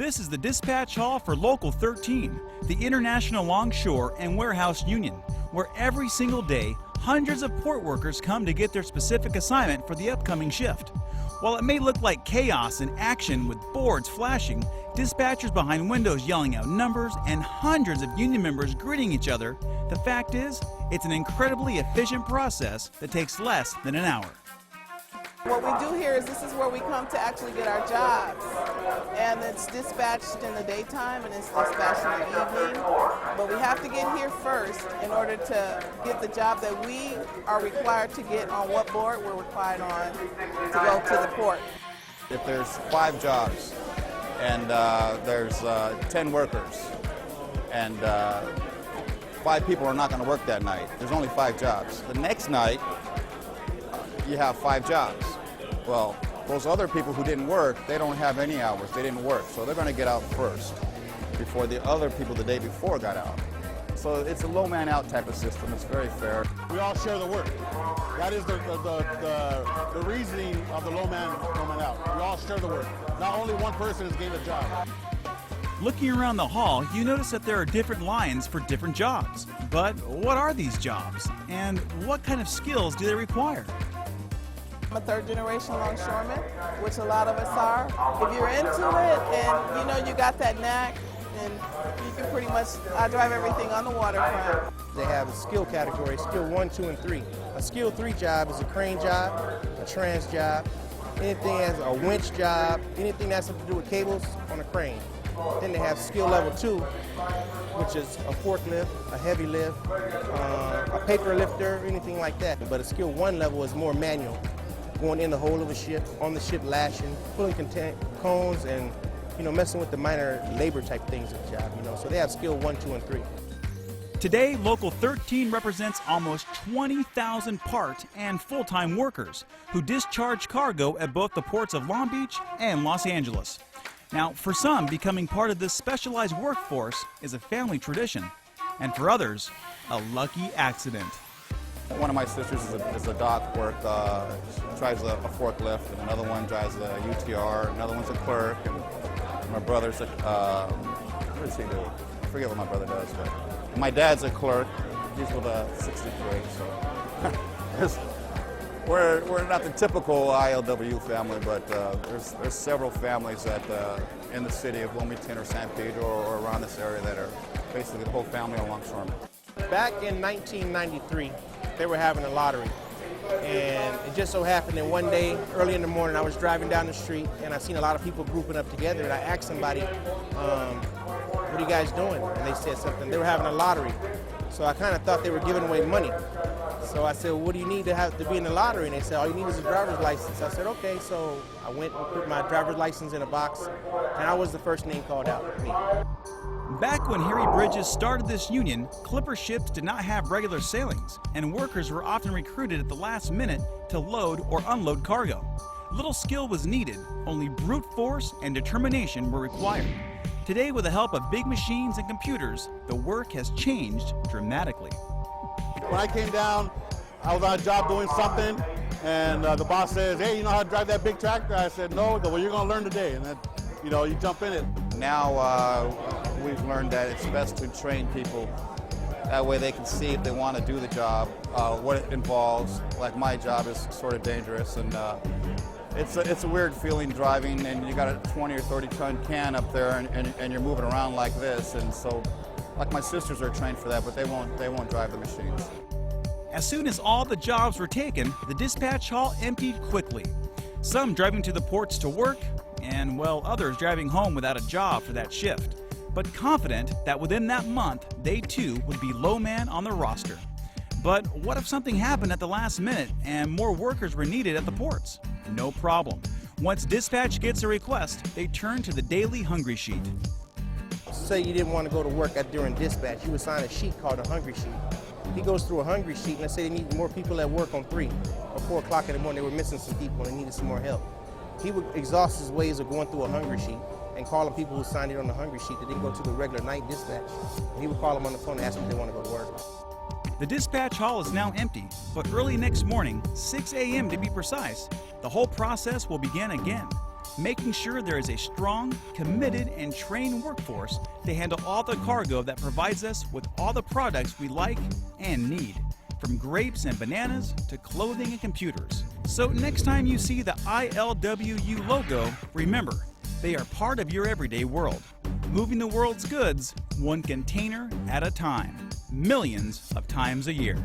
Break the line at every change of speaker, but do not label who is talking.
This is the dispatch hall for Local 13, the International Longshore and Warehouse Union, where every single day hundreds of port workers come to get their specific assignment for the upcoming shift. While it may look like chaos and action with boards flashing, dispatchers behind windows yelling out numbers, and hundreds of union members greeting each other, the fact is, it's an incredibly efficient process that takes less than an hour.
What we do here is this is where we come to actually get our jobs. And it's dispatched in the daytime and it's dispatched in the evening. But we have to get here first in order to get the job that we are required to get on what board we're required on to go to the port.
If there's 5 jobs and there's 10 workers and 5 people are not going to work that night, there's only 5 jobs. The next night, you have 5 jobs. Well, those other people who didn't work, they don't have any hours. They didn't work, so they're going to get out first before the other people the day before got out. So it's a low man out type of system. It's very fair.
We all share the work. That is the reasoning of the low man out. We all share the work. Not only one person is getting a job.
Looking around the hall, you notice that there are different lines for different jobs. But what are these jobs? And what kind of skills do they require?
I'm a third-generation longshoreman, which a lot of us are. If you're into it and you know you got that knack, then you can pretty much, I drive everything on the waterfront.
They have a skill category, skill 1, 2, and 3. A skill 3 job is a crane job, a trans job, anything as a winch job, anything that's to do with cables on a crane. Then they have skill level 2, which is a forklift, a heavy lift, a paper lifter, anything like that. But a skill 1 level is more manual, going in the hole of a ship, on the ship lashing, pulling cones, and messing with the minor labor type things of the job. So they have skill 1, 2, and 3.
Today, Local 13 represents almost 20,000 part and full-time workers who discharge cargo at both the ports of Long Beach and Los Angeles. Now, for some, becoming part of this specialized workforce is a family tradition, and for others, a lucky accident.
One of my sisters is a dock work, drives a forklift, and another one drives a UTR, another one's a clerk, and my brother's what does he do? I forget what my brother does, but my dad's a clerk. He's with a 63, so we're not the typical ILWU family, but there's several families that in the city of Wilmington or San Pedro or around this area that are basically the whole family are longshoremen.
Back in 1993, they were having a lottery. And it just so happened that one day, early in the morning, I was driving down the street and I seen a lot of people grouping up together, and I asked somebody, what are you guys doing? And they said something, they were having a lottery. So I kind of thought they were giving away money. So I said, well, what do you need to be in the lottery? And they said, all you need is a driver's license. I said, okay. So I went and put my driver's license in a box, and I was the first name called out, me.
Back when Harry Bridges started this union, clipper ships did not have regular sailings, and workers were often recruited at the last minute to load or unload cargo. Little skill was needed, only brute force and determination were required. Today, with the help of big machines and computers, the work has changed dramatically.
When I came down, I was on a job doing something, and the boss says, hey, you know how to drive that big tractor? I said, no. Well, you're going to learn today. And then, you jump in it.
Now we've learned that it's best to train people. That way they can see if they want to do the job, what it involves. Like my job is sort of dangerous, and it's a weird feeling driving, and you got a 20 or 30 ton can up there, and you're moving around like this. And so, like my sisters are trained for that, but they won't drive the machines.
As soon as all the jobs were taken, the dispatch hall emptied quickly. Some driving to the ports to work, and well, others driving home without a job for that shift, but confident that within that month, they too would be low man on the roster. But what if something happened at the last minute and more workers were needed at the ports? No problem. Once dispatch gets a request, they turn to the daily hungry sheet.
Say you didn't want to go to work during dispatch, you would sign a sheet called a hungry sheet. He goes through a hungry sheet, and let's say they need more people at work on 3 or 4 o'clock in the morning. They were missing some people and they needed some more help. He would exhaust his ways of going through a hungry sheet and calling people who signed it on the hungry sheet that didn't go to the regular night dispatch. And he would call them on the phone and ask them if they want to go to work.
The dispatch hall is now empty, but early next morning, 6 a.m. to be precise, the whole process will begin again. making sure there is a strong, committed, and trained workforce to handle all the cargo that provides us with all the products we like and need, from grapes and bananas to clothing and computers. So next time you see the ILWU logo, remember, they are part of your everyday world, moving the world's goods one container at a time, millions of times a year.